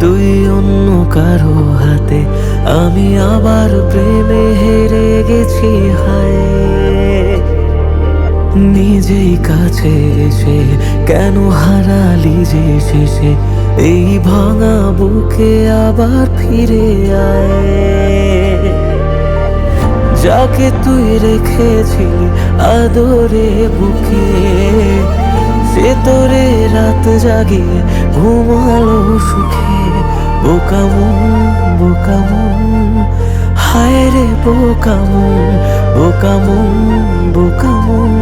তুই অন্য কারো হাতে, আমি আবার প্রেমে হেরে গেছি হায়। নিজেই কাছে এসে কেন হারালি যে শেষে, এই ভাঙা বুকে আবার ফিরে আয়। যাকে তুই রেখেছিলি আদরে বুকে, সে তোরে রাত জাগিয়ে ঘুমালো সুখে। বোকামন বোকামন হায় রে বোকামন, বোকামন বোকামন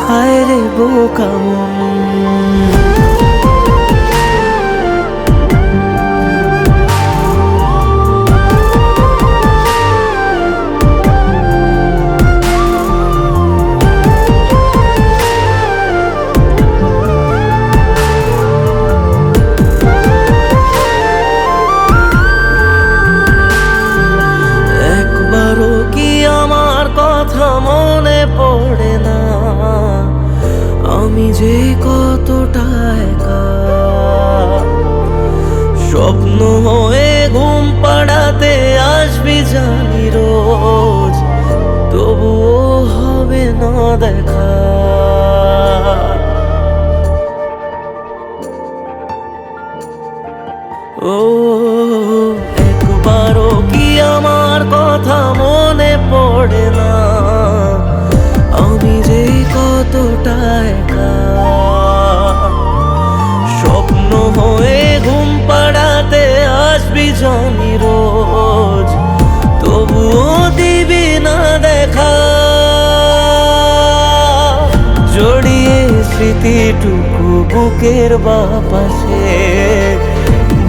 হায় রে বোকামন। কথা মনে পড়ে না আমি যে কতটা একা, স্বপ্ন হয়ে ঘুম পাড়াতে আসবি জানি রোজ, তবুও হবে না দেখা। ও একবারও কি আমার কথা মনে পড়ে না আমি যে কতটা একা, স্বপ্ন হয়ে ঘুম পাড়াতে আসবি জানি রোজ, তবুও দিবি না দেখা। জড়িয়ে স্মৃতিটুকু বুকের বাপাশে,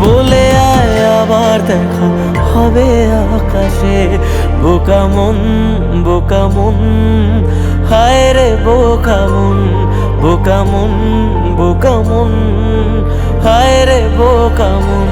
বলে আয় আবার দেখা হবে আকাশে। বোকামন বোকামন হায় রে বোকামন, বোকামন বোকামন হায় রে বোকামন।